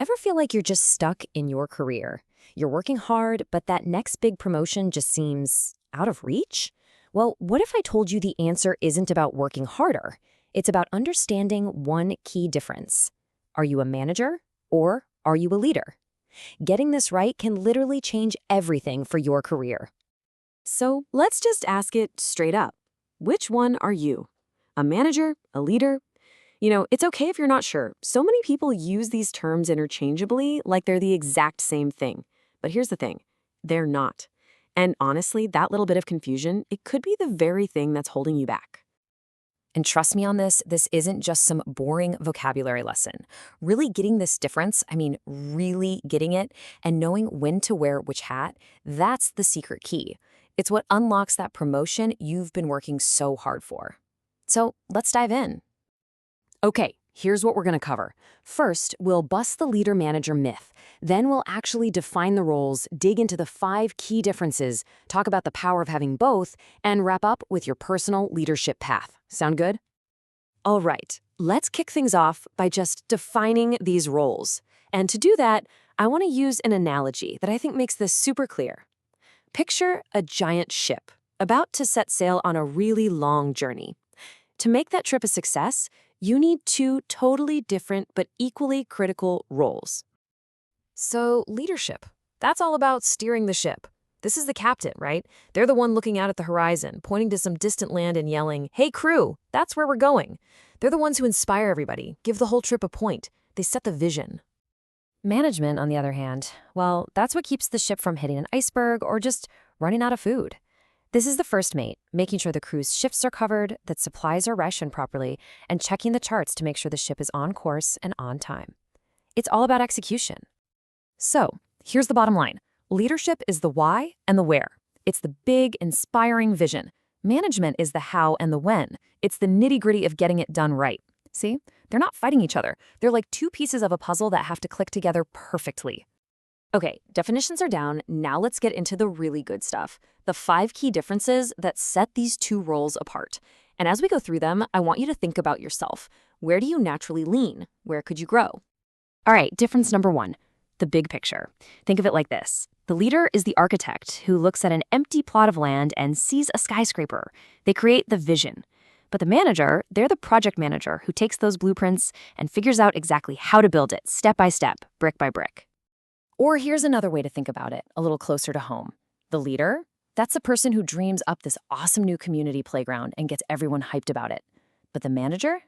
Ever feel like you're just stuck in your career? You're working hard, but that next big promotion just seems out of reach? Well, what if I told you the answer isn't about working harder? It's about understanding one key difference. Are you a manager or are you a leader? Getting this right can literally change everything for your career. So let's just ask it straight up. Which one are you? A manager? A leader? It's okay if you're not sure. So many people use these terms interchangeably like they're the exact same thing. But here's the thing. They're not. And honestly, that little bit of confusion, it could be the very thing that's holding you back. And trust me on this isn't just some boring vocabulary lesson. Really getting this difference, really getting it, and knowing when to wear which hat, that's the secret key. It's what unlocks that promotion you've been working so hard for. So let's dive in. Okay, here's what we're going to cover. First, we'll bust the leader-manager myth. Then we'll actually define the roles, dig into the 5 key differences, talk about the power of having both, and wrap up with your personal leadership path. Sound good? All right, let's kick things off by just defining these roles. And to do that, I want to use an analogy that I think makes this super clear. Picture a giant ship about to set sail on a really long journey. To make that trip a success, you need 2 totally different but equally critical roles. So, leadership. That's all about steering the ship. This is the captain, right? They're the one looking out at the horizon, pointing to some distant land and yelling, "Hey crew, that's where we're going." They're the ones who inspire everybody, give the whole trip a point. They set the vision. Management, on the other hand, well, that's what keeps the ship from hitting an iceberg or just running out of food. This is the first mate, making sure the crew's shifts are covered, that supplies are rationed properly, and checking the charts to make sure the ship is on course and on time. It's all about execution. So, here's the bottom line. Leadership is the why and the where. It's the big, inspiring vision. Management is the how and the when. It's the nitty-gritty of getting it done right. See? They're not fighting each other. They're like 2 pieces of a puzzle that have to click together perfectly. Okay, definitions are down. Now let's get into the really good stuff. The 5 key differences that set these 2 roles apart. And as we go through them, I want you to think about yourself. Where do you naturally lean? Where could you grow? All right, difference number 1, the big picture. Think of it like this. The leader is the architect who looks at an empty plot of land and sees a skyscraper. They create the vision. But the manager, they're the project manager who takes those blueprints and figures out exactly how to build it, step by step, brick by brick. Or here's another way to think about it, a little closer to home. The leader, that's the person who dreams up this awesome new community playground and gets everyone hyped about it. But the manager?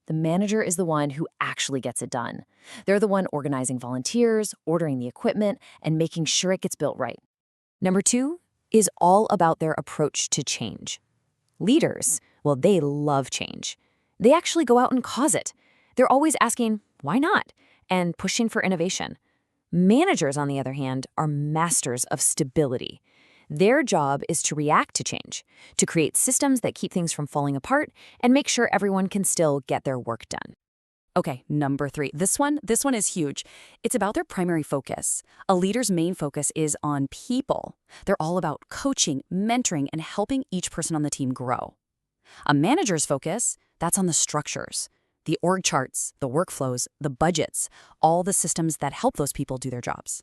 The manager is the one who actually gets it done. They're the one organizing volunteers, ordering the equipment, and making sure it gets built right. Number 2 is all about their approach to change. Leaders, well, they love change. They actually go out and cause it. They're always asking, why not? And pushing for innovation. Managers, on the other hand, are masters of stability. Their job is to react to change, to create systems that keep things from falling apart and make sure everyone can still get their work done. Okay, number 3. This one is huge. It's about their primary focus. A leader's main focus is on people. They're all about coaching, mentoring, and helping each person on the team grow. A manager's focus, that's on the structures. The org charts, the workflows, the budgets, all the systems that help those people do their jobs.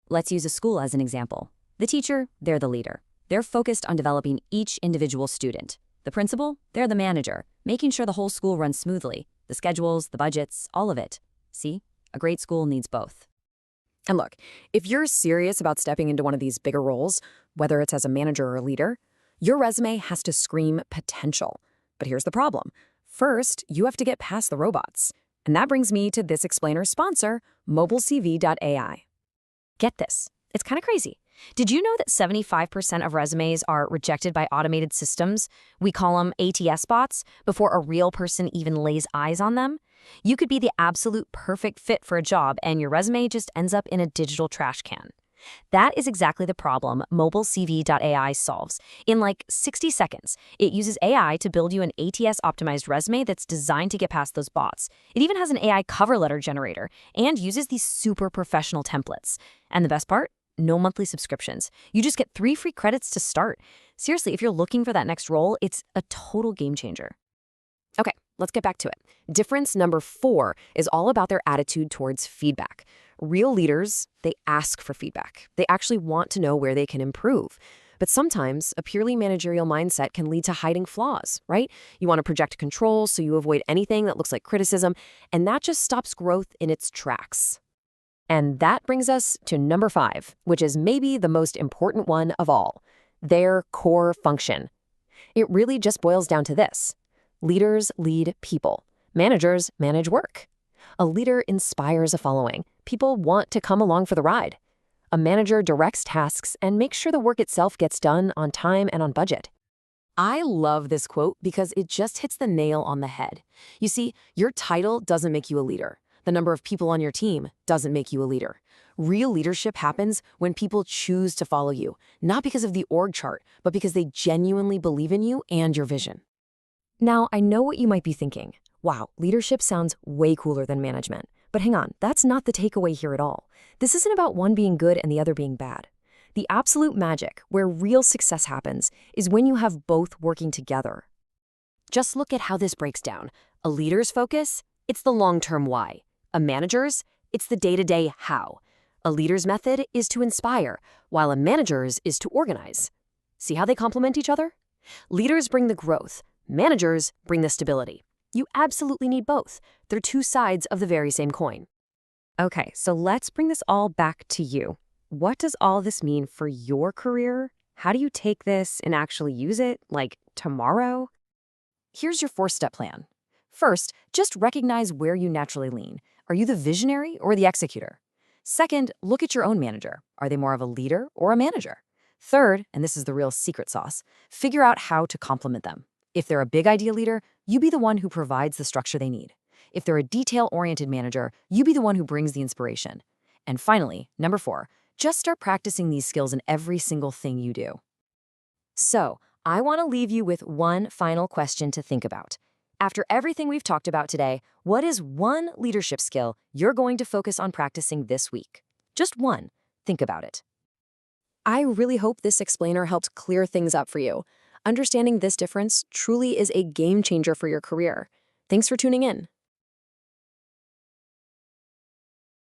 Let's use a school as an example. The teacher, they're the leader. They're focused on developing each individual student. The principal, they're the manager, making sure the whole school runs smoothly. The schedules, the budgets, all of it. See? A great school needs both. And look, if you're serious about stepping into one of these bigger roles, whether it's as a manager or a leader, your resume has to scream potential. But here's the problem. First, you have to get past the robots. And that brings me to this explainer's sponsor, mobilecv.ai. Get this. It's kind of crazy. Did you know that 75% of resumes are rejected by automated systems? We call them ATS bots, before a real person even lays eyes on them? You could be the absolute perfect fit for a job, and your resume just ends up in a digital trash can. That is exactly the problem mobilecv.ai solves. In like 60 seconds, it uses AI to build you an ATS-optimized resume that's designed to get past those bots. It even has an AI cover letter generator and uses these super professional templates. And the best part? No monthly subscriptions. You just get 3 free credits to start. Seriously, if you're looking for that next role, it's a total game changer. Okay, let's get back to it. Difference number 4 is all about their attitude towards feedback. Real leaders, they ask for feedback. They actually want to know where they can improve. But sometimes a purely managerial mindset can lead to hiding flaws, right? You want to project control so you avoid anything that looks like criticism, and that just stops growth in its tracks. And that brings us to number 5, which is maybe the most important one of all, their core function. It really just boils down to this. Leaders lead people. Managers manage work. A leader inspires a following. People want to come along for the ride. A manager directs tasks and makes sure the work itself gets done on time and on budget. I love this quote because it just hits the nail on the head. You see, your title doesn't make you a leader. The number of people on your team doesn't make you a leader. Real leadership happens when people choose to follow you, not because of the org chart, but because they genuinely believe in you and your vision. Now, I know what you might be thinking. Wow, leadership sounds way cooler than management. But hang on, that's not the takeaway here at all. This isn't about one being good and the other being bad. The absolute magic, where real success happens, is when you have both working together. Just look at how this breaks down. A leader's focus, it's the long-term why. A manager's, it's the day-to-day how. A leader's method is to inspire, while a manager's is to organize. See how they complement each other? Leaders bring the growth. Managers bring the stability. You absolutely need both. They're two sides of the very same coin. Okay, so let's bring this all back to you. What does all this mean for your career? How do you take this and actually use it, like tomorrow? Here's your 4-step plan. First, just recognize where you naturally lean. Are you the visionary or the executor? Second, look at your own manager. Are they more of a leader or a manager? Third, and this is the real secret sauce, figure out how to complement them. If they're a big idea leader, you be the one who provides the structure they need. If they're a detail-oriented manager, you be the one who brings the inspiration. And finally, number 4, just start practicing these skills in every single thing you do. So, I want to leave you with one final question to think about. After everything we've talked about today, what is one leadership skill you're going to focus on practicing this week? Just one. Think about it. I really hope this explainer helped clear things up for you. Understanding this difference truly is a game changer for your career. Thanks for tuning in.